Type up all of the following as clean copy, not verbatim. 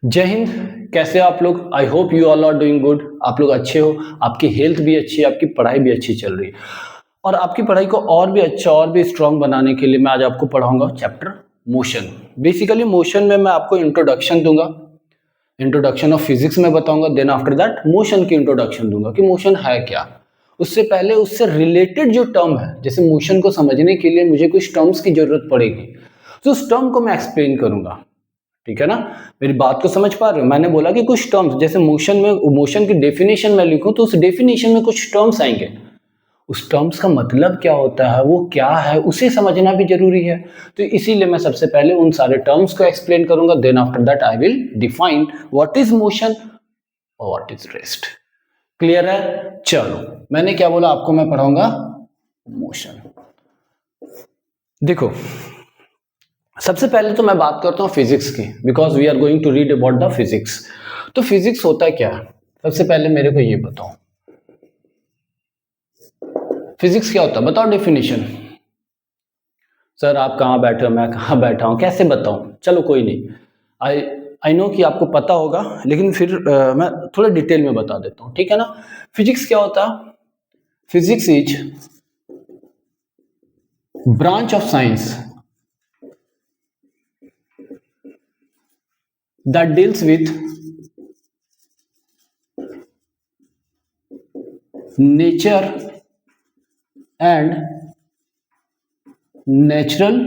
जय हिंद। कैसे हो आप लोग? I hope you all are doing good. आप लोग अच्छे हो, आपकी हेल्थ भी अच्छी है, आपकी पढ़ाई भी अच्छी चल रही है। और आपकी पढ़ाई को और भी अच्छा और भी स्ट्रांग बनाने के लिए मैं आज आपको पढ़ाऊंगा चैप्टर मोशन। बेसिकली मोशन में मैं आपको इंट्रोडक्शन दूंगा, इंट्रोडक्शन ऑफ फिजिक्स में बताऊंगा, देन आफ्टर दैट मोशन की इंट्रोडक्शन दूंगा कि मोशन है क्या। उससे पहले उससे रिलेटेड जो टर्म है, जैसे मोशन को समझने के लिए मुझे कुछ टर्म्स की जरूरत पड़ेगी, तो उस टर्म को मैं एक्सप्लेन करूंगा। ठीक है ना? मेरी बात को समझ पा रहे हो? मैंने बोला कि कुछ टर्म्स, जैसे मोशन में मोशन की डेफिनेशन मैं लिखूं तो उस डेफिनेशन में कुछ टर्म्स आएंगे, उस टर्म्स का मतलब क्या होता है, वो क्या है, उसे समझना भी जरूरी है। तो इसीलिए मैं सबसे पहले उन सारे टर्म्स को एक्सप्लेन करूंगा, then after that I will define what is motion और व्हाट इज रेस्ट। क्लियर है? चलो, मैंने क्या बोला आपको, मैं पढ़ाऊंगा मोशन। देखो, सबसे पहले तो मैं बात करता हूँ फिजिक्स की, because we are going to read about the physics. तो फिजिक्स होता है क्या? सबसे पहले मेरे को ये बताओ, फिजिक्स क्या होता है? बताओ डेफिनेशन। सर आप कहाँ बैठे हो, मैं कहाँ बैठा हूँ, कैसे बताऊं? चलो कोई नहीं, आई आई नो कि आपको पता होगा, लेकिन फिर मैं थोड़ा डिटेल में बता देता हूँ, ठीक है ना? फिजिक्स क्या होता है? Physics is branch of science that deals with nature and natural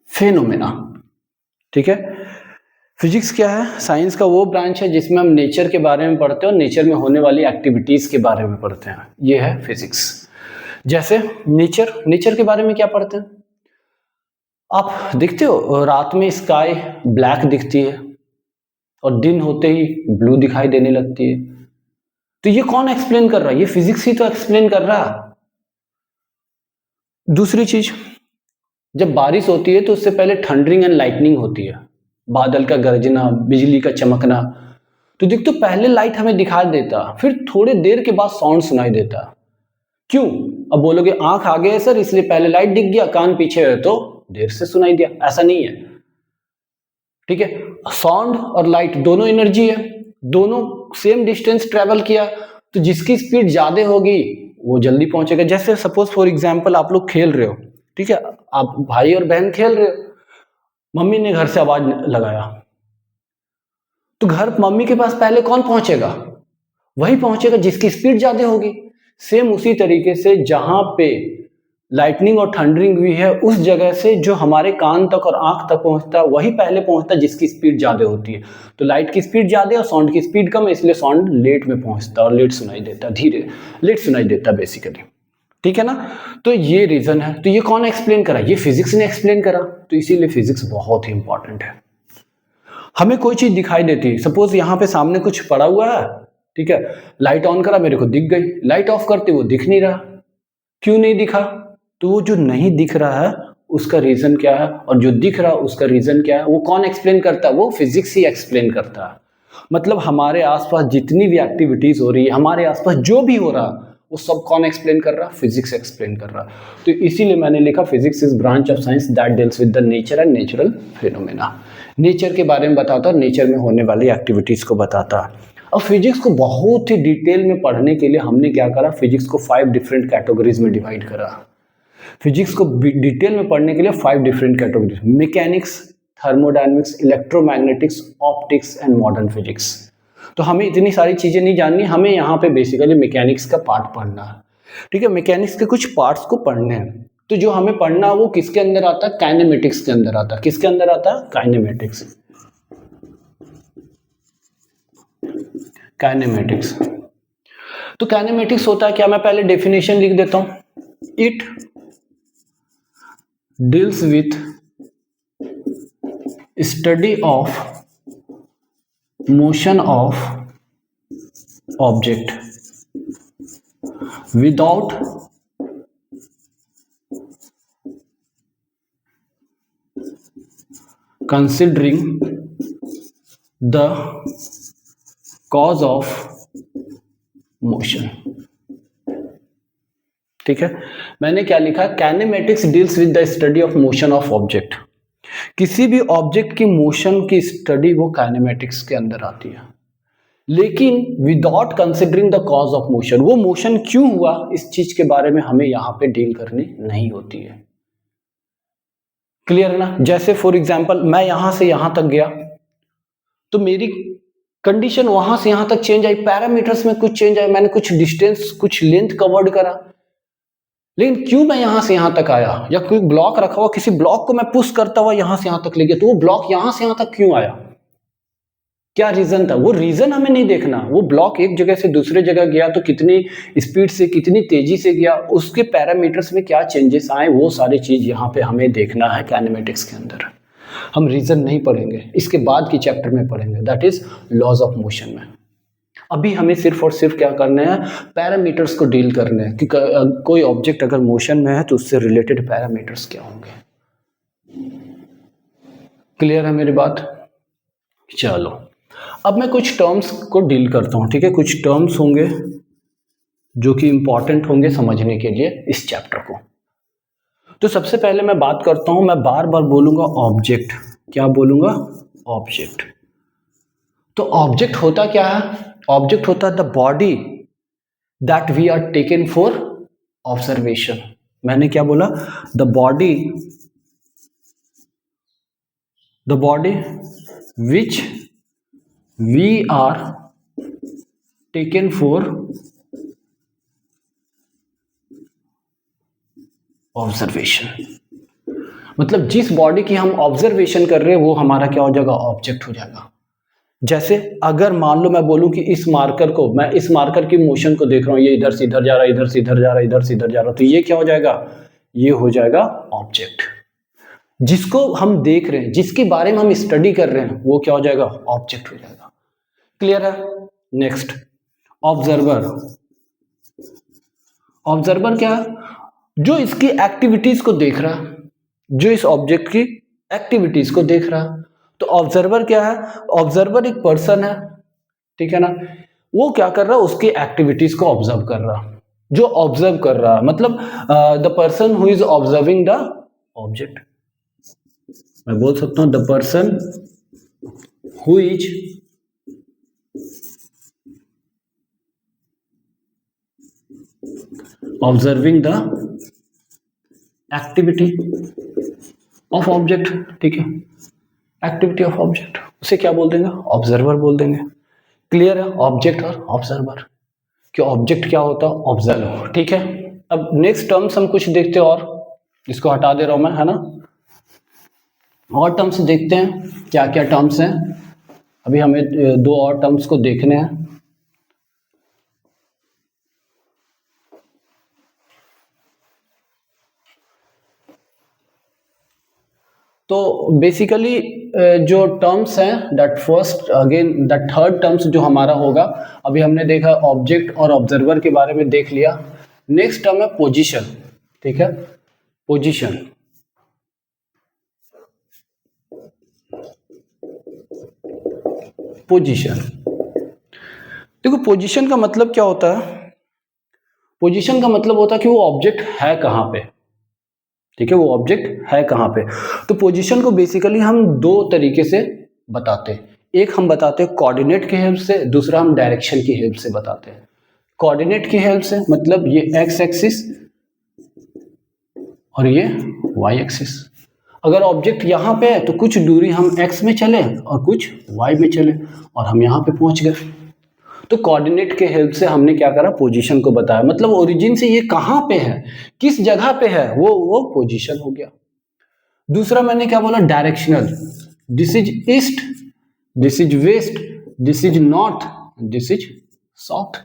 phenomena। ठीक है? फिजिक्स क्या है? साइंस का वो ब्रांच है जिसमें हम नेचर के बारे में पढ़ते हैं और नेचर में होने वाली एक्टिविटीज के बारे में पढ़ते हैं। ये है फिजिक्स। जैसे नेचर के बारे में क्या पढ़ते हैं? आप देखते हो रात में स्काई ब्लैक दिखती है और दिन होते ही ब्लू दिखाई देने लगती है। तो ये कौन एक्सप्लेन कर रहा है? ये फिजिक्स ही तो एक्सप्लेन कर रहा है। दूसरी चीज, जब बारिश होती है तो उससे पहले थंडरिंग एंड लाइटनिंग होती है, बादल का गरजना, बिजली का चमकना। तो देख, तो पहले लाइट हमें दिखाई देता, फिर थोड़े देर के बाद साउंड सुनाई देता। क्यों? अब बोलोगे आंख आगे है सर इसलिए पहले लाइट दिख गया, कान पीछे है तो देर से सुनाई दिया। ऐसा नहीं है, ठीक है? साउंड और लाइट दोनों एनर्जी है, दोनों सेम डिस्टेंस ट्रेवल किया, तो जिसकी स्पीड ज्यादा होगी वो जल्दी पहुंचेगा। जैसे सपोज फॉर एग्जांपल आप लोग खेल रहे हो, ठीक है? आप भाई और बहन खेल रहे हो, मम्मी ने घर से आवाज लगाया, तो घर मम्मी के पास पहले कौन पहुंचेगा? वही पहुंचेगा जिसकी स्पीड ज्यादा होगी। सेम उसी तरीके से जहां पे लाइटनिंग और थंडरिंग हुई है, उस जगह से जो हमारे कान तक और आंख तक पहुंचता है वही पहले पहुंचता है जिसकी स्पीड ज्यादा होती है। तो लाइट की स्पीड ज्यादा और साउंड की स्पीड कम है, इसलिए साउंड लेट में पहुंचता है और लेट सुनाई देता है, धीरे लेट सुनाई देता है बेसिकली। ठीक है ना? तो ये रीजन है। तो ये कौन एक्सप्लेन करा? ये फिजिक्स ने एक्सप्लेन करा। तो इसीलिए फिजिक्स बहुत ही इंपॉर्टेंट है। हमें कोई चीज दिखाई देती है, सपोज यहाँ पे सामने कुछ पड़ा हुआ है, ठीक है? लाइट ऑन करा, मेरे को दिख गई, लाइट ऑफ करते वो दिख नहीं रहा। क्यों नहीं दिखा? तो वो जो नहीं दिख रहा है उसका रीजन क्या है, और जो दिख रहा है उसका रीजन क्या है, वो कौन एक्सप्लेन करता है? वो फिजिक्स ही एक्सप्लेन करता है। मतलब हमारे आसपास जितनी भी एक्टिविटीज हो रही है, हमारे आसपास जो भी हो रहा है, वो सब कौन एक्सप्लेन कर रहा है? फिजिक्स एक्सप्लेन कर रहा है। तो इसीलिए मैंने लिखा physics is branch of science that deals with the nature and natural phenomena. Nature के बारे में बताता है, नेचर में होने वाली एक्टिविटीज को बताता है। अब फिजिक्स को बहुत ही डिटेल में पढ़ने के लिए हमने क्या करा? फिजिक्स को 5 डिफरेंट कैटेगरीज में डिवाइड करा। फिजिक्स को डिटेल में पढ़ने के लिए 5 different categories: mechanics, thermodynamics, electromagnetics, optics and modern physics. तो हमें इतनी सारी चीजें नहीं जाननी, हमें यहाँ पे बेसिकली मैकेनिक्स का पार्ट पढ़ना है। ठीक है? मैकेनिक्स के कुछ पार्ट्स को पढ़ने हैं। तो जो हमें पढ़ना है वो किसके अंदर आता है? काइनेमेटिक्स के अंदर आता है। किसके अंदर आता है? काइनेमेटिक्स। काइनेमेटिक्स। तो काइनेमेटिक्स होता है क्या? मैं पहले डेफिनेशन लिख देता हूं। It deals with study of motion of object without considering the cause of motion। ठीक है? मैंने क्या लिखा? Kinematics deals with the study of motion of object. किसी भी ऑब्जेक्ट की मोशन की स्टडी वो काइनेमेटिक्स के अंदर आती है, लेकिन without considering the cause of motion, वो मोशन क्यों हुआ इस चीज के बारे में हमें यहां पे डील करनी नहीं होती है। क्लियर है ना? जैसे फॉर एग्जांपल मैं यहां से यहां तक गया तो मेरी कंडीशन वहां से यहां तक चेंज आई, पैरामीटर्स में कुछ चेंज आया, मैंने कुछ डिस्टेंस कुछ लेंथ कवर्ड करा, लेकिन क्यों मैं यहां से यहां तक आया, या कोई ब्लॉक रखा हुआ किसी ब्लॉक को मैं पुश करता हुआ यहां से यहां तक ले गया, तो वो ब्लॉक यहां से यहां तक क्यों आया, क्या रीजन था? वो रीजन हमें नहीं देखना, वो ब्लॉक एक जगह से दूसरे जगह गया तो कितनी स्पीड से कितनी तेजी से गया, उसके पैरामीटर्स में क्या चेंजेस आए, वो सारी चीज यहाँ पे हमें देखना है काइनेमेटिक्स के अंदर। हम रीजन नहीं पढ़ेंगे, इसके बाद की चैप्टर में पढ़ेंगे, that is laws of motion में। अभी हमें सिर्फ और सिर्फ क्या करना है, पैरामीटर्स को डील करना है कि कोई ऑब्जेक्ट अगर मोशन में है तो उससे रिलेटेड पैरामीटर्स क्या होंगे। क्लियर है मेरी बात? चलो अब मैं कुछ टर्म्स को डील करता हूं, ठीक है? कुछ टर्म्स होंगे जो कि इंपॉर्टेंट होंगे समझने के लिए इस चैप्टर को। तो सबसे पहले मैं बात करता हूं, मैं बार बार बोलूंगा ऑब्जेक्ट। क्या बोलूंगा? ऑब्जेक्ट। तो ऑब्जेक्ट होता क्या है? ऑब्जेक्ट होता है the body that we are taken for observation. मैंने क्या बोला? The body which we are taken for observation. मतलब जिस बॉडी की हम ऑब्जर्वेशन कर रहे हैं वो हमारा क्या हो जाएगा? ऑब्जेक्ट हो जाएगा। जैसे अगर मान लो मैं बोलूं कि इस मार्कर को, मैं इस मार्कर की मोशन को देख रहा हूं, ये इधर से इधर जा रहा है, इधर से इधर जा रहा है, इधर से इधर जा रहा है, तो ये क्या हो जाएगा? ये हो जाएगा ऑब्जेक्ट। जिसको हम देख रहे हैं, जिसके बारे में हम स्टडी कर रहे हैं, वो क्या हो जाएगा? ऑब्जेक्ट हो जाएगा। क्लियर है? Next observer. ऑब्जर्वर क्या है? जो इसकी एक्टिविटीज को देख रहा है, जो इस ऑब्जेक्ट की एक्टिविटीज को देख रहा है। तो ऑब्जर्वर क्या है? ऑब्जर्वर एक पर्सन है, ठीक है ना? वो क्या कर रहा है? उसकी एक्टिविटीज को ऑब्जर्व कर रहा है। जो ऑब्जर्व कर रहा है मतलब the person who is observing the object. मैं बोल सकता हूं the person who is observing the activity of object, ठीक है? एक्टिविटी ऑफ ऑब्जेक्ट, उसे क्या बोल देंगे? ऑब्जर्वर बोल देंगे। क्लियर है? ऑब्जेक्ट और ऑब्जर्वर। कि ऑब्जेक्ट क्या होता है? ऑब्जर्व, ठीक है? अब नेक्स्ट टर्म्स हम कुछ देखते हैं, और इसको हटा दे रहा हूं मैं, है ना? और टर्म्स देखते हैं क्या क्या टर्म्स हैं। अभी हमें दो और टर्म्स को देखने हैं। तो बेसिकली जो टर्म्स हैं, that first again that third terms जो हमारा होगा, अभी हमने देखा ऑब्जेक्ट और ऑब्जर्वर के बारे में देख लिया। नेक्स्ट टर्म है पोजीशन, ठीक है? पोजीशन। पोजीशन, देखो पोजीशन का मतलब क्या होता है? पोजीशन का मतलब होता है कि वो ऑब्जेक्ट है कहां पे, ठीक है? वो ऑब्जेक्ट है कहां पे। तो पोजीशन को बेसिकली हम दो तरीके से बताते हैं। एक हम बताते हैं कोऑर्डिनेट की हेल्प से, दूसरा हम डायरेक्शन की हेल्प से बताते हैं। कोऑर्डिनेट की हेल्प से मतलब ये एक्स एक्सिस और ये वाई एक्सिस। अगर ऑब्जेक्ट यहां पे है तो कुछ दूरी हम एक्स में चले और कुछ वाई में चले और हम यहां पे पहुंच गए। तो कोऑर्डिनेट के हेल्प से हमने क्या करा? पोजीशन को बताया। मतलब ओरिजिन से ये कहां पे है, किस जगह पे है, वो पोजीशन हो गया। दूसरा मैंने क्या बोला? Directional. This is east, this is west, this is north, this is south.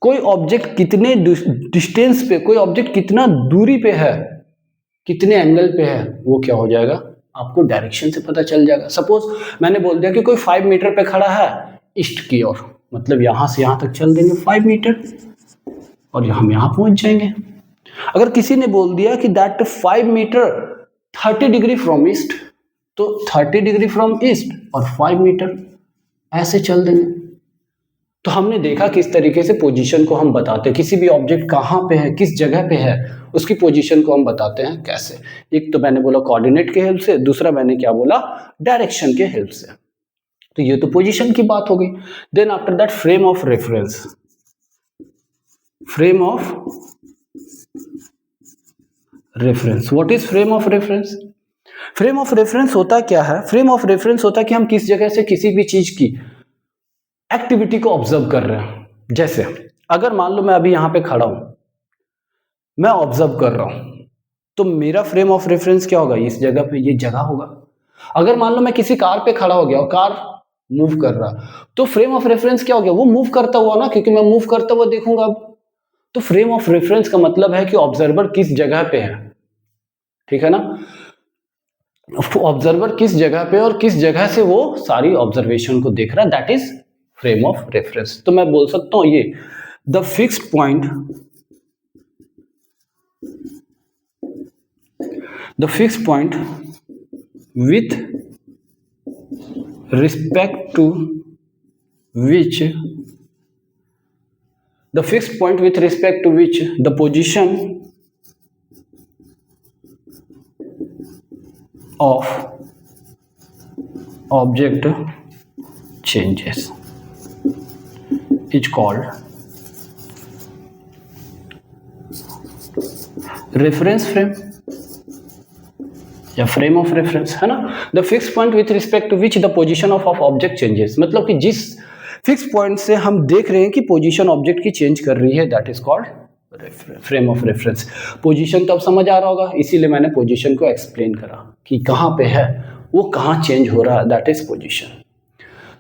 कोई ऑब्जेक्ट कितने डिस्टेंस पे, कोई ऑब्जेक्ट कितना दूरी पे है, कितने एंगल पे है, वो क्या हो जाएगा? आपको डायरेक्शन से पता चल जाएगा। सपोज मैंने बोल दिया कि कोई 5 मीटर पे खड़ा है ईस्ट की ओर, मतलब यहां से यहां तक चल देंगे 5 मीटर और हम यहां पहुंच जाएंगे। अगर किसी ने बोल दिया कि that 5 meter 30 degree from east, तो 30 डिग्री फ्रॉम ईस्ट और 5 मीटर ऐसे चल देंगे। तो हमने देखा किस तरीके से पोजीशन को हम बताते हैं, किसी भी ऑब्जेक्ट कहाँ पे है, किस जगह पे है, उसकी पोजीशन को हम बताते हैं कैसे। एक तो मैंने बोला कोऑर्डिनेट के हेल्प से, दूसरा मैंने क्या बोला, डायरेक्शन के हेल्प से। तो ये तो पोजीशन की बात हो गई। Then after that frame of reference. Frame of reference, what is frame of reference? Frame of reference होता क्या है? फ्रेम ऑफ रेफरेंस होता है कि हम किस जगह से किसी भी चीज की एक्टिविटी को ऑब्जर्व कर रहे हैं। जैसे अगर मान लो मैं अभी यहां पे खड़ा हूं, मैं ऑब्जर्व कर रहा हूं, तो मेरा फ्रेम ऑफ रेफरेंस क्या होगा? इस जगह पे, ये जगह होगा। अगर मान लो मैं किसी कार पे खड़ा हो गया और कार मूव कर रहा, तो फ्रेम ऑफ रेफरेंस क्या हो गया? वो मूव करता हुआ ना, क्योंकि मैं मूव करता हुआ देखूंगा अब। तो फ्रेम ऑफ रेफरेंस का मतलब है कि ऑब्जर्वर किस जगह पे है, ठीक है ना? ऑब्जर्वर किस जगह पे और किस जगह से वो सारी ऑब्जर्वेशन को देख रहा है, that is frame of reference. तो मैं बोल सकता हूं ये the fixed point, the fixed point with respect to which, the fixed point with respect to which the position of object changes is called reference frame या frame of reference, है ना? The fix point with respect to which the position of object changes, मतलब कि जिस fix point से हम देख रहे हैं कि पोजीशन ऑब्जेक्ट की चेंज कर रही है, that is called frame of reference. Position तो अब समझ आ रहा होगा, इसीलिए मैंने पोजीशन को एक्सप्लेन करा कि कहाँ पे है, वो कहाँ चेंज हो रहा है, दैट इज पोजीशन।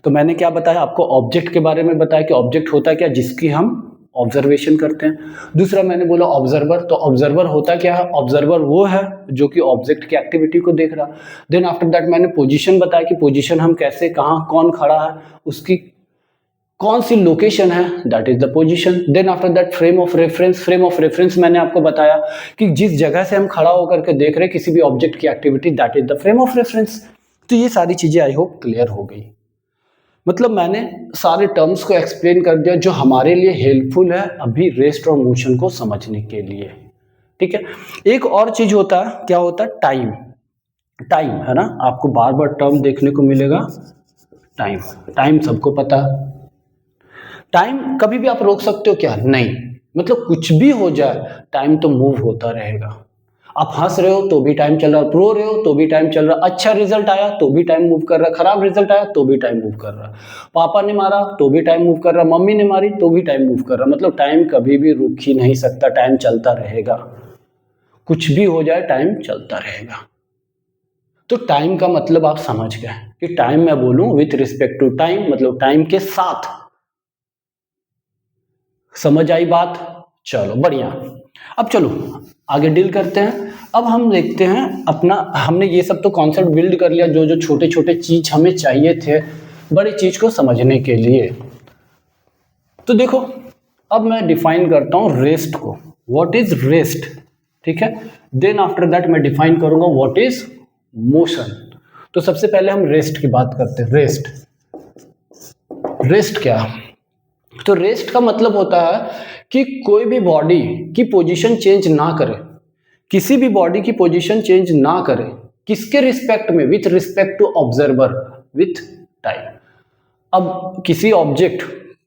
तो मैंने क्या बताया आपको? ऑब्जेक्ट के बारे में बताया कि ऑब्जेक्ट होता है क्या, जिसकी हम ऑब्जर्वेशन करते हैं। दूसरा मैंने बोला ऑब्जर्वर, तो ऑब्जर्वर होता क्या है? ऑब्जर्वर वो है जो कि ऑब्जेक्ट की एक्टिविटी को देख रहा। देन आफ्टर दैट मैंने पोजीशन बताया कि पोजीशन हम कैसे, कहाँ कौन खड़ा है, उसकी कौन सी लोकेशन है, that is the position. Then after that frame of reference, frame of reference मैंने आपको बताया कि जिस जगह से हम खड़ा होकर के देख रहे हैं किसी भी ऑब्जेक्ट की activity, that is the frame of reference. तो ये सारी चीजें आई होप क्लियर हो गई। मतलब मैंने सारे टर्म्स को एक्सप्लेन कर दिया जो हमारे लिए हेल्पफुल है अभी रेस्ट और मोशन को समझने के लिए, ठीक है? एक और चीज होता है, क्या होता है? टाइम। टाइम, है ना? आपको बार बार टर्म देखने को मिलेगा, टाइम। टाइम सबको पता है। टाइम कभी भी आप रोक सकते हो क्या? नहीं। मतलब कुछ भी हो जाए, टाइम तो मूव होता रहेगा। आप हंस रहे हो तो भी टाइम चल रहा है, रो रहे हो तो भी टाइम चल रहा है, अच्छा रिजल्ट आया तो भी टाइम मूव कर रहा है, खराब रिजल्ट आया तो भी टाइम मूव कर रहा है, पापा ने मारा तो भी टाइम मूव कर रहा है, मम्मी ने मारी तो भी टाइम मूव कर रहा है। मतलब टाइम कभी भी रुक ही नहीं सकता, टाइम चलता रहेगा। कुछ भी हो जाए टाइम चलता रहेगा। तो टाइम का मतलब आप समझ गए कि टाइम मैं बोलूं विथ रिस्पेक्ट टू टाइम, मतलब टाइम के साथ। समझ आई बात? चलो बढ़िया। अब चलो आगे डील करते हैं। अब हम देखते हैं अपना, हमने ये सब तो कॉन्सेप्ट बिल्ड कर लिया, जो जो छोटे छोटे चीज हमें चाहिए थे बड़ी चीज को समझने के लिए। तो देखो अब मैं डिफाइन करता हूं रेस्ट को, व्हाट इज रेस्ट, ठीक है? देन आफ्टर दैट मैं डिफाइन करूंगा व्हाट इज मोशन। तो सबसे पहले हम रेस्ट की बात करते हैं। रेस्ट, रेस्ट क्या? तो रेस्ट का मतलब होता है कि कोई भी बॉडी की पोजीशन चेंज ना करे, किसी भी बॉडी की पोजीशन चेंज ना करे, किसके रिस्पेक्ट में? With respect to observer, with time. अब किसी ऑब्जेक्ट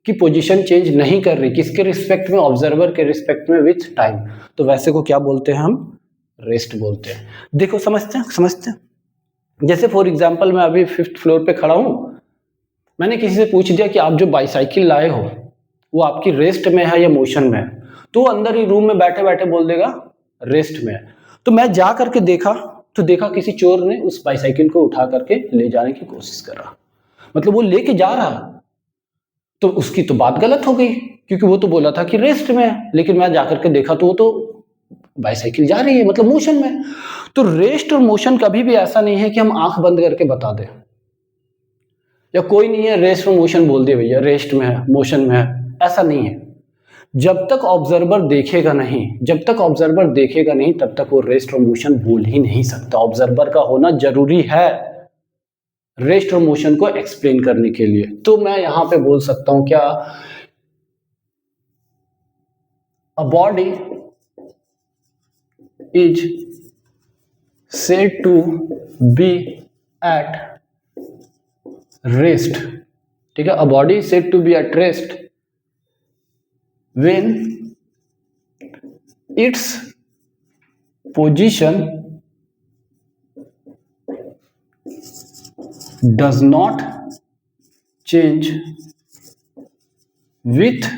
की पोजीशन चेंज नहीं कर रही, किसके रिस्पेक्ट में? ऑब्जर्वर के रिस्पेक्ट में, विथ टाइम। तो वैसे को क्या बोलते हैं हम? रेस्ट बोलते हैं। देखो समझते हैं, समझते हैं। जैसे फॉर एग्जाम्पल मैं अभी 5th फ्लोर पे खड़ा हूं, मैंने किसी से पूछ दिया कि आप जो बाईसाइकिल लाए हो वो आपकी रेस्ट में है या मोशन में है, तो अंदर ही रूम में बैठे बैठे बोल देगा रेस्ट में है। तो मैं जा करके देखा, तो देखा किसी चोर ने उस बाईसाइकिल को उठा करके ले जाने की कोशिश कर रहा, मतलब वो लेके जा रहा, तो उसकी तो बात गलत हो गई, क्योंकि वो तो बोला था कि रेस्ट में है, लेकिन मैं जाकर के देखा तो वो तो बाईसाइकिल जा रही है, मतलब मोशन में। तो रेस्ट और मोशन कभी भी ऐसा नहीं है कि हम आंख बंद करके बता दें, या कोई नहीं है रेस्ट और मोशन बोल दे भैया रेस्ट में है, मोशन में है, ऐसा नहीं है। जब तक ऑब्जर्वर देखेगा नहीं, जब तक ऑब्जर्वर देखेगा नहीं, तब तक वो रेस्ट और मोशन बोल ही नहीं सकता। ऑब्जर्वर का होना जरूरी है। रेस्ट और मोशन को एक्सप्लेन करने के लिए। तो मैं यहां पे बोल सकता हूं क्या, a body is said to be at rest, ठीक है, a body is said to be at rest when its position does not change with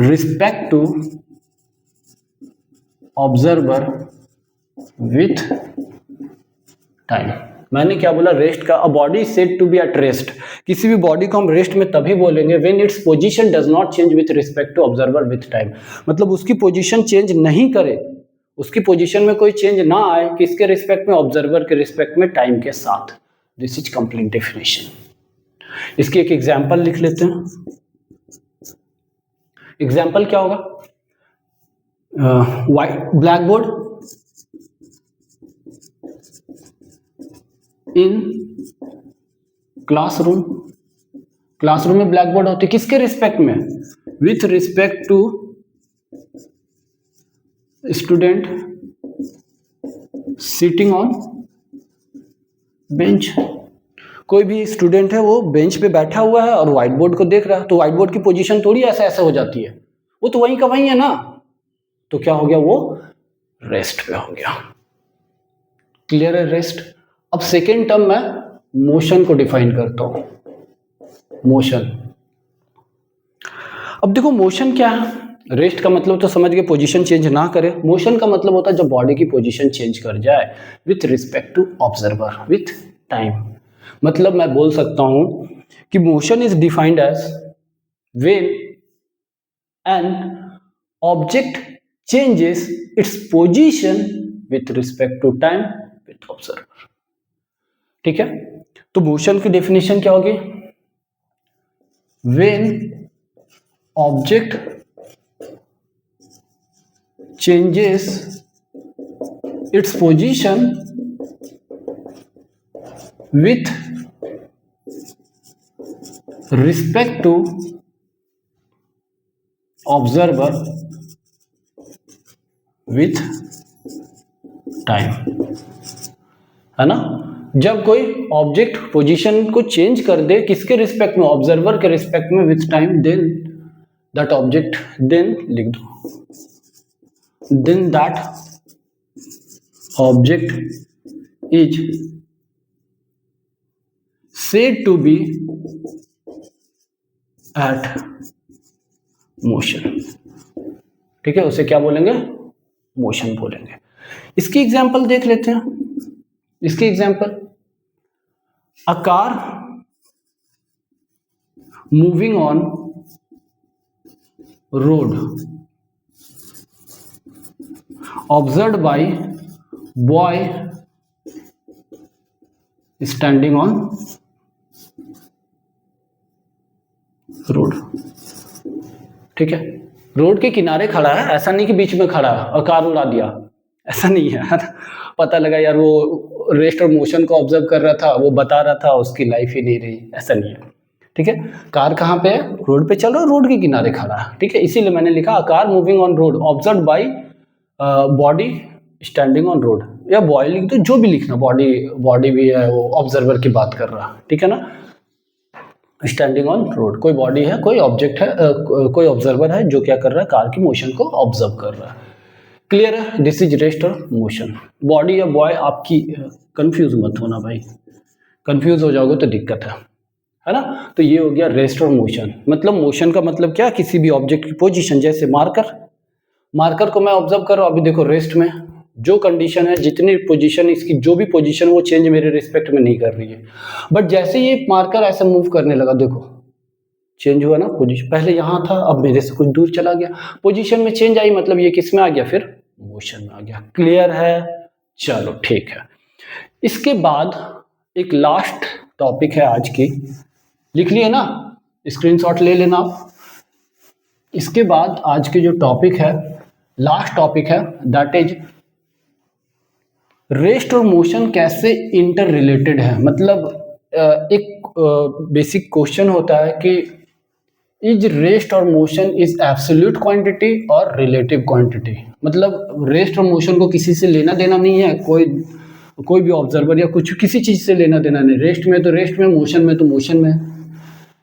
respect to observer with time. मैंने क्या बोला, रेस्ट का, a body said to be at rest, किसी भी body को हम रेस्ट में तभी बोलेंगे when its position does not change with respect to observer with time, मतलब उसकी पोजीशन चेंज नहीं करे, उसकी पोजीशन में कोई चेंज ना आए, किसके रिस्पेक्ट में, ऑब्जर्वर के रिस्पेक्ट में, टाइम के साथ। This is complete definition. इसकी एक एग्जांपल लिख लेते हैं। एग्जांपल क्या होगा, white blackboard in classroom, classroom में ब्लैक बोर्ड होती है किसके रिस्पेक्ट में, with respect to student sitting on bench. कोई भी स्टूडेंट है वो बेंच पे बैठा हुआ है और व्हाइट बोर्ड को देख रहा है, तो व्हाइट बोर्ड की पोजीशन थोड़ी ऐसे ऐसे हो जाती है, वो तो वहीं का वहीं है ना, तो क्या हो गया, वो रेस्ट पे हो गया। क्लियर है, रेस्ट। अब सेकेंड टर्म मैं मोशन को डिफाइन करता हूं, मोशन। अब देखो मोशन क्या है, रेस्ट का मतलब तो समझ गए पोजीशन चेंज ना करे, मोशन का मतलब होता है जब बॉडी की पोजीशन चेंज कर जाए with respect to observer with time. मतलब मैं बोल सकता हूं कि motion is defined as when an object changes its position with respect to time with observer। ठीक है, तो मोशन की डेफिनेशन क्या होगी, when object changes its position with respect to observer with time, है ना। जब कोई ऑब्जेक्ट पोजीशन को चेंज कर दे किसके रिस्पेक्ट में, ऑब्जर्वर के रिस्पेक्ट में with time, then that object, then लिख दो, then that object is said to be at motion. ठीक है, उसे क्या बोलेंगे, मोशन बोलेंगे। इसकी एग्जांपल देख लेते हैं। इसकी example, a car moving on road observed bye boy standing on road. ठीक है, रोड के किनारे खड़ा है, ऐसा नहीं कि बीच में खड़ा है और कार उड़ा दिया, ऐसा नहीं है। पता लगा यार वो रेस्ट और मोशन को ऑब्जर्व कर रहा था, वो बता रहा था, उसकी लाइफ ही नहीं रही, ऐसा नहीं है। ठीक है, कार कहाँ पे है, रोड पे चल रहा है, रोड के किनारे खड़ा है। ठीक है, इसीलिए मैंने लिखा car moving on road observed by body standing on road, या बॉय लिख दो, जो भी लिखना, बॉडी भी है, वो ऑब्जर्वर की बात कर रहा है। ठीक है ना, स्टैंडिंग ऑन रोड, कोई बॉडी है, कोई ऑब्जेक्ट है, कोई ऑब्जर्वर है जो क्या कर रहा है, कार की मोशन को ऑब्जर्व कर रहा है। क्लियर है, दिस इज रेस्ट और मोशन। बॉडी या बॉय आपकी, कंफ्यूज मत होना भाई, कंफ्यूज हो जाओगे तो दिक्कत है ना। तो ये हो गया रेस्ट और मोशन। मतलब मोशन का मतलब क्या, किसी भी ऑब्जेक्ट की पोजीशन, जैसे मार्कर को मैं ऑब्जर्व कर रहा हूं, अभी देखो रेस्ट में जो कंडीशन है, जितनी पोजीशन, इसकी जो भी पोजीशन, वो चेंज मेरे रिस्पेक्ट में नहीं कर रही है। बट जैसे ये मार्कर ऐसे मूव करने लगा, देखो चेंज हुआ ना पोजीशन, पहले यहां था, अब मेरे से कुछ दूर चला गया, पोजीशन में चेंज आई, मतलब ये किस में आ गया, फिर मोशन में आ गया। क्लियर है, चलो ठीक है। इसके बाद एक लास्ट टॉपिक है आज की, लिख लिए ना, स्क्रीनशॉट ले लेना आप। इसके बाद आज के जो टॉपिक है, लास्ट टॉपिक है, दैट इज रेस्ट और मोशन कैसे इंटर रिलेटेड है, मतलब एक बेसिक क्वेश्चन होता है कि इज रेस्ट और मोशन इज एब्सोल्यूट क्वांटिटी और रिलेटिव क्वांटिटी। मतलब रेस्ट और मोशन को किसी से लेना देना नहीं है, कोई भी ऑब्जर्वर या कुछ किसी चीज से लेना देना नहीं। रेस्ट में तो रेस्ट में, मोशन में तो मोशन में,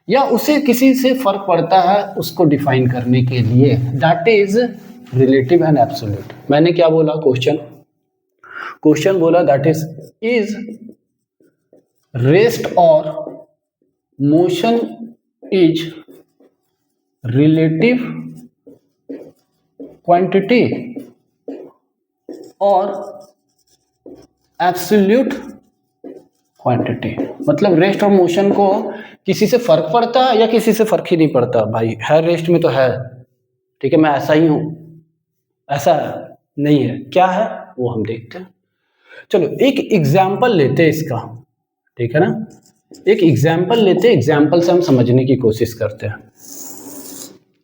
या उसे किसी से फर्क पड़ता है उसको डिफाइन करने के लिए, that is relative and absolute. मैंने क्या बोला, क्वेश्चन बोला दैट इज रेस्ट और मोशन इज रिलेटिव क्वांटिटी और एब्सोल्यूट क्वांटिटी। मतलब रेस्ट और मोशन को किसी से फर्क पड़ता है या किसी से फर्क ही नहीं पड़ता। भाई है रेस्ट में तो है, ठीक है, मैं ऐसा ही हूं, ऐसा नहीं है, क्या है वो हम देखते हैं। चलो एक एग्जाम्पल लेते हैं इसका, ठीक है ना, एक एग्जाम्पल लेते हैं, एग्जाम्पल से हम समझने की कोशिश करते हैं।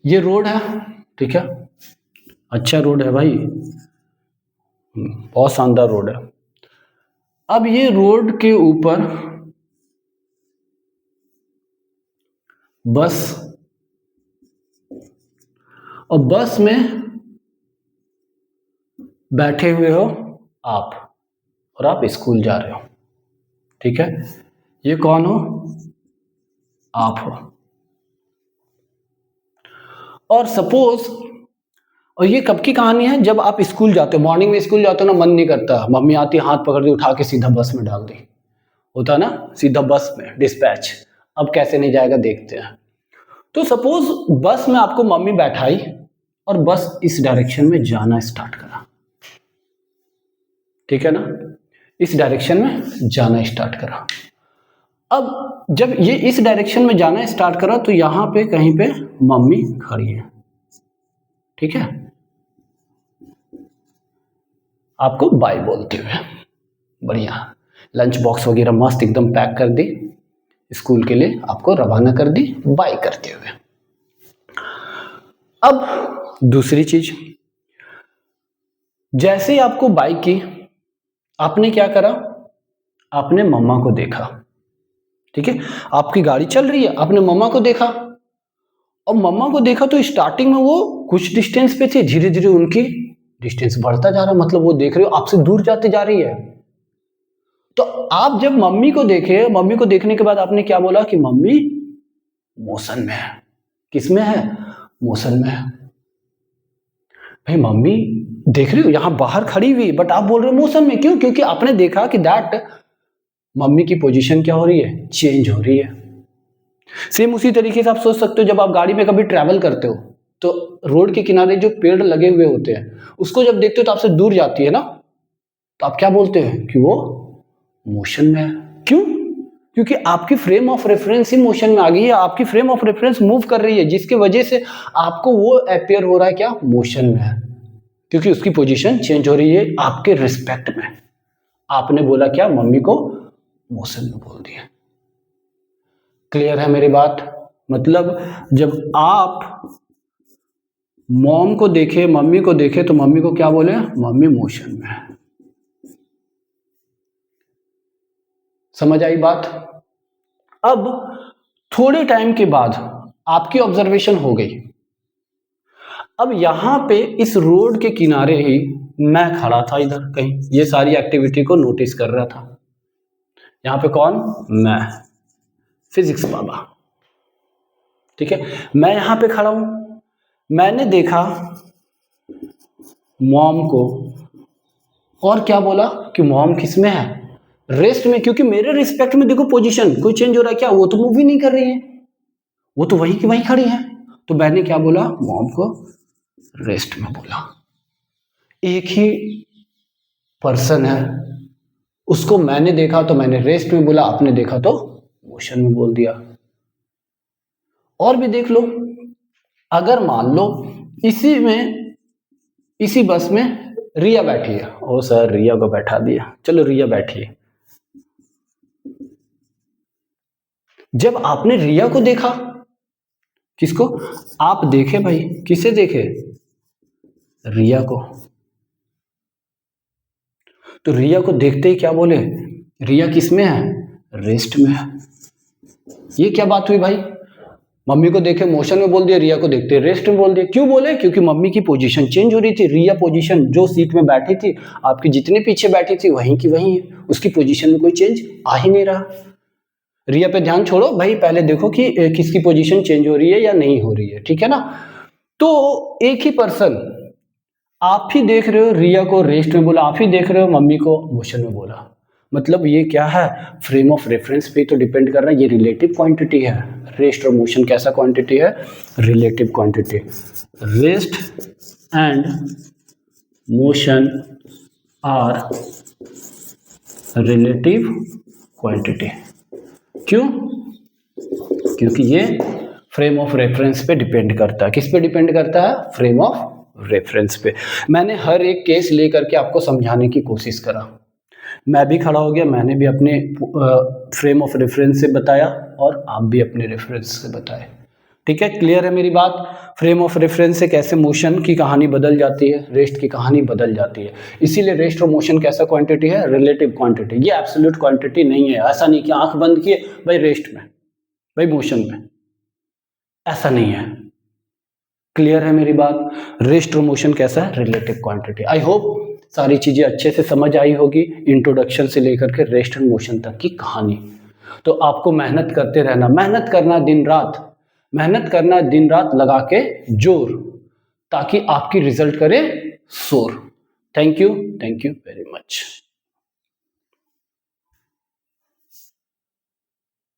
ये रोड है, ठीक है, अच्छा रोड है भाई, बहुत शानदार रोड है। अब ये रोड के ऊपर बस, और बस में बैठे हुए हो आप, और आप स्कूल जा रहे हो, ठीक है। ये कौन हो, आप हो। और सपोज, और ये कब की कहानी है, जब आप स्कूल जाते हो, मॉर्निंग में स्कूल जाते हो ना, मन नहीं करता, मम्मी आती हाथ पकड़ के उठा के सीधा बस में डाल दी, होता ना, सीधा बस में डिस्पैच, अब कैसे नहीं जाएगा देखते हैं। तो सपोज बस में आपको मम्मी बैठाई और बस इस डायरेक्शन में जाना स्टार्ट करा, ठीक है ना, इस डायरेक्शन में जाना स्टार्ट करा। अब जब ये इस डायरेक्शन में जाना स्टार्ट करा तो यहां पे कहीं पे मम्मी खड़ी है, ठीक है, आपको बाय बोलते हुए, बढ़िया लंच बॉक्स वगैरह मस्त एकदम पैक कर दी, स्कूल के लिए आपको रवाना कर दी बाय करते हुए। अब दूसरी चीज, जैसे ही आपको बाय की, आपने क्या करा, आपने मम्मा को देखा, ठीक है, आपकी गाड़ी चल रही है, आपने मम्मा को देखा, और मम्मा को देखा तो स्टार्टिंग में वो कुछ डिस्टेंस पे थे, धीरे धीरे उनकी डिस्टेंस बढ़ता जा रहा, मतलब वो देख रहे हो आपसे दूर जाते जा रही है। तो आप जब मम्मी को देखे, मम्मी को देखने के बाद आपने क्या बोला कि मम्मी मोशन में है। किस में है, मोशन में है। भाई मम्मी देख रही हो यहां बाहर खड़ी हुई, बट आप बोल रहे हो मोशन में, क्यों, क्योंकि आपने देखा कि दैट मम्मी की पोजीशन क्या हो रही है, चेंज हो रही है। सेम उसी तरीके से आप सोच सकते हो, जब आप गाड़ी में कभी ट्रैवल करते हो तो रोड के किनारे जो पेड़ लगे हुए होते हैं उसको जब देखते हो तो आपसे दूर जाती है ना, तो आप क्या बोलते हैं कि वो मोशन में है। क्यों, क्योंकि आपकी frame of reference he motion में आ गई है, आपकी फ्रेम ऑफ रेफरेंस मूव कर रही है, जिसकी वजह से आपको वो अपियर हो रहा है क्या, मोशन में है, क्योंकि उसकी पोजीशन चेंज हो रही है आपके रिस्पेक्ट में। आपने बोला क्या, मम्मी को मोशन में बोल दिया। क्लियर है मेरी बात? मतलब जब आप मॉम को देखे, मम्मी को देखे, तो मम्मी को क्या बोले, मम्मी मोशन में है। समझ आई बात? अब थोड़े टाइम के बाद आपकी ऑब्जर्वेशन हो गई, अब यहां पे इस रोड के किनारे ही मैं खड़ा था, इधर कहीं ये सारी एक्टिविटी को नोटिस कर रहा था। यहां पे कौन, मैं, फिजिक्स बाबा, ठीक है, मैं यहां पे खड़ा हूं, मैंने देखा मॉम को, और क्या बोला कि मॉम किस में है, रेस्ट में, क्योंकि मेरे रिस्पेक्ट में देखो पोजीशन कोई चेंज हो रहा है क्या, वो तो मूव ही नहीं कर रही है, वो तो वहीं की वहीं खड़ी है। तो मैंने क्या बोला, मॉम को रेस्ट में बोला। एक ही पर्सन है, उसको मैंने देखा तो मैंने रेस्ट में बोला, आपने देखा तो मोशन में बोल दिया। और भी देख लो, अगर मान लो इसी बस में रिया बैठी है, ओ सर रिया को बैठा दिया, चलो रिया बैठी है। जब आपने रिया को देखा, किसको, आप देखे भाई, किसे देखे, रिया को, तो रिया को देखते ही क्या बोले, रिया किस में है, रेस्ट में है। ये क्या बात हुई भाई, मम्मी को देखे मोशन में बोल दिया, रिया को देखते रेस्ट में बोल दिया। क्यों बोले, क्योंकि मम्मी की पोजीशन चेंज हो रही थी। रिया पोजीशन जो सीट में बैठी थी, आपकी जितने पीछे बैठी थी वहीं की वहीं है, उसकी पोजीशन में कोई चेंज आ ही नहीं रहा। रिया पे ध्यान छोड़ो भाई, पहले देखो कि किसकी पोजीशन चेंज हो रही है या नहीं हो रही है, ठीक है ना। तो एक ही पर्सन, आप ही देख रहे हो रिया को रेस्ट में बोला, आप ही देख रहे हो मम्मी को मोशन में बोला। मतलब ये क्या है, फ्रेम ऑफ रेफरेंस पे तो डिपेंड कर रहा है। ये रिलेटिव क्वांटिटी है, रेस्ट और मोशन कैसा क्वांटिटी है, relative quantity. Rest and motion are relative quantity. क्यों, क्योंकि ये फ्रेम ऑफ रेफरेंस पे डिपेंड करता है। किस पे डिपेंड करता है, फ्रेम ऑफ रेफरेंस पे। मैंने हर एक केस लेकर के आपको समझाने की कोशिश करा। मैं भी खड़ा हो गया, मैंने भी अपने फ्रेम ऑफ रेफरेंस से बताया और आप भी अपने रेफरेंस से बताए। ठीक है, क्लियर है मेरी बात। फ्रेम ऑफ रेफरेंस से कैसे मोशन की कहानी बदल जाती है, रेस्ट की कहानी बदल जाती है। इसीलिए रेस्ट और मोशन कैसा क्वांटिटी है, रिलेटिव क्वांटिटी। ये एब्सोल्यूट क्वांटिटी नहीं है। ऐसा नहीं कि आंख बंद किए भाई रेस्ट में, भाई मोशन में, ऐसा नहीं है। क्लियर है मेरी बात। रेस्ट और मोशन कैसा है, रिलेटिव क्वांटिटी। आई होप सारी चीजें अच्छे से समझ आई होगी, इंट्रोडक्शन से लेकर के रेस्ट एंड मोशन तक की कहानी। तो आपको मेहनत करते रहना, मेहनत करना दिन रात, मेहनत करना दिन रात लगा के जोर, ताकि आपकी रिजल्ट करे शोर। Thank you very much.